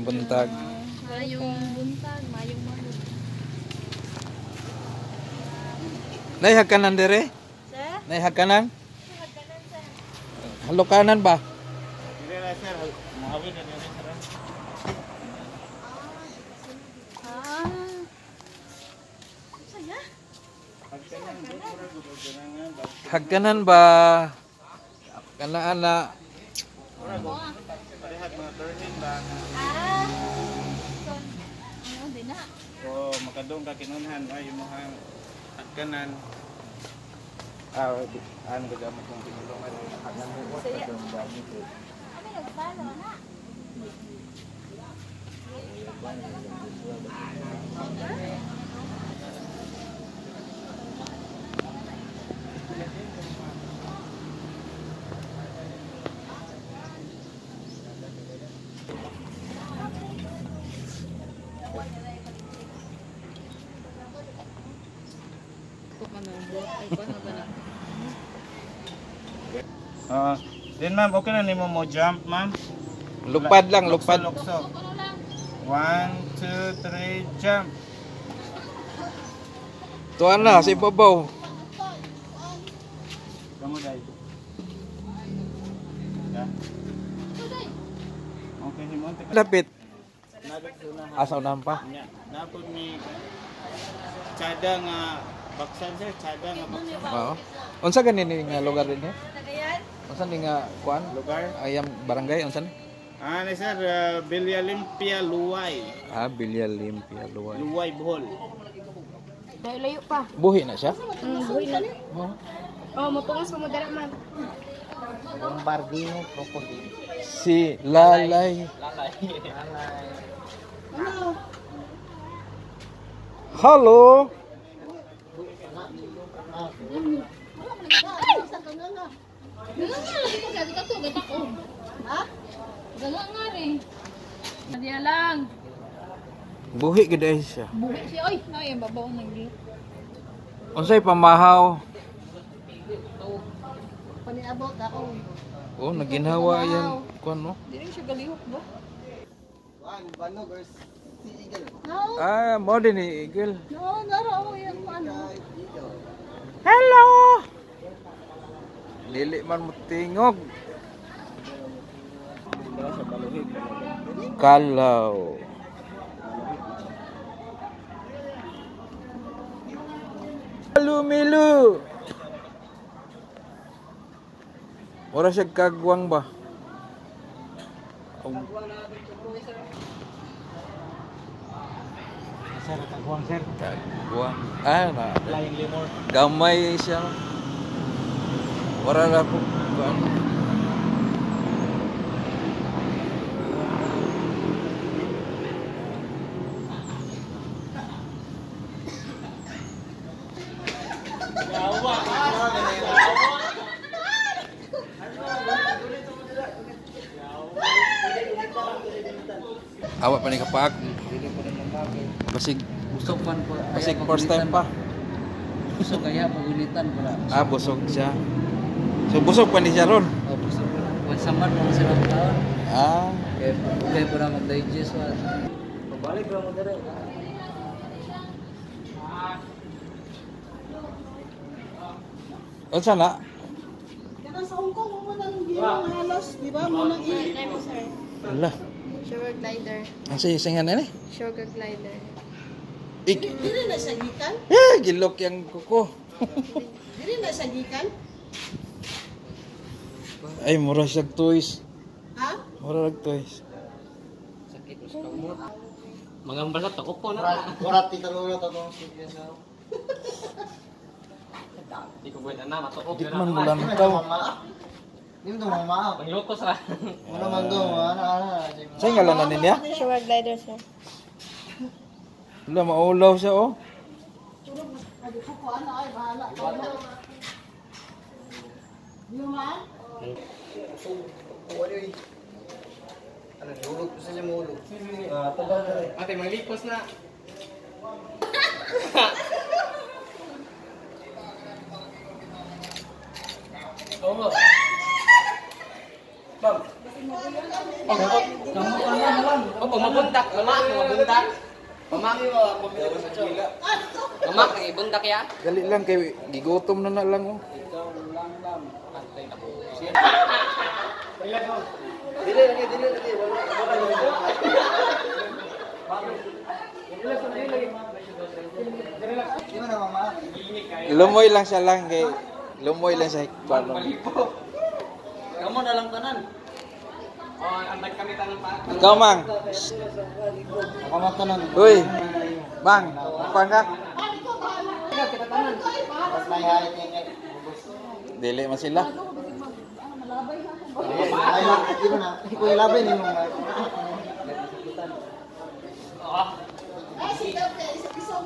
Mayong buntag. Mayong buntag, mayong mahal. Naihag kanan dire? Sir? Naihag kanan? Hagdanan, sir. Halo kanan ba? Dire na sir, muhawin na dire sir. Ah. Saya? Hag kanan ba? Kanaan na. Parehag mga turning ba. Ah. Ano, di na. O makadong ka kinunhan ay imong kanan. Ano ba gamit kong pinulungan kanan mo sa dong gamit. Kami nagpalo na. Then ma'am, okay na nimo mo jump ma'am. Lupad lang, lupad. Lukso. 1, 2, 3, jump. Tuan na, si babaw. Kamu dai. Ya. Okay, himon te. Lapit. Nagduna. Asaw na pa. Nya, napod ni Chada nga baksan sir, Chada nga baksan. Oo. Unsa ganin nga lugar din eh? Tagayan? Unsa ni nga kuan? Lugar? Ayam barangay unsan? Ni sir, Villa Limpia, Luway. Ah, Bilya Limpia Luway. Luway, Bohol. Dahil layo pa. Buhi na siya? Buhay na. Oo. Oh, mapungas pa mo dara man. Bombardino, Crocodile. Si Lalay. Ano? Hello. Ay, sa kanga nga. Ganga nga lagi ko kasi kato gata ko. Ha? Ganga nga rin. Diya lang. Buhi gid ay siya. Buhay siya. Oy, ay ang babaw nagli. Unsay pamahaw? Paniabot ako. Oh, naginhawa yan kuan no. Di rin siya galihok ba? Bano versus si Eagle. No. Ah, mo din ni Eagle. No, naro yan ano. Hello. Dili man mo tingog. Kalaw. Milu. Ora siya kagwang ba? Sir, kagwang sir. Kagwang. Ah, na. Flying lemur. Gamay siya. Wala na po. Awak pa ni kapaak. Basig Busog man po. basig first time pa. Busog kaya pagulitan pala. Ah, busog siya. So busog pa ni siya ron. Oh, busog. Kung samad mo sa mga taon. Ah, Kaya po na mag-digest wa. Pabalik ra mo dire. unsa na? Yan sa Hong Kong, mo nang ginang halos, di ba? Mo nang Try mo, sir. Ala. Sugar glider. Ang singan na ni. Sugar glider. Dili na siya gikan? Eh, gilok yang kuko. Dili na siya gikan? Ay, mura siya toys. Ha? Mura siya toys. Sakit sa kamot. Mangambal sa upo na. Warat titalulo to tong sige sa. Di ko buhat na matuok Di man bulan taw. Dim to mama. Pangilokos ra. Ano man do, ana. Sa ngalan na niya? Sugar glider, sir. Wala, maulaw siya oh. Pwede ko ko ano ay bahala ka na. Di man? Ano, hulog ko sa niya mulog. Ate maglipos na. Oo. Bang. Oh, pamabuntak. Pamabuntak. Mamak, ibuntak ya. Dali lang kay gigutom na lang oh. Lumoy lang siya lang kay lumoy lang sa hikpan. Kamu dalam kanan. Oh, andak kami tangan pa. Ikaw mang. Ako matanan. Uy. Mang, kuan ka? Kita tangan. Pas may hayat niya. Dili man sila. Ay, hindi mo na. Hindi ko ilabay ni mo. Ay, si Dr. Isang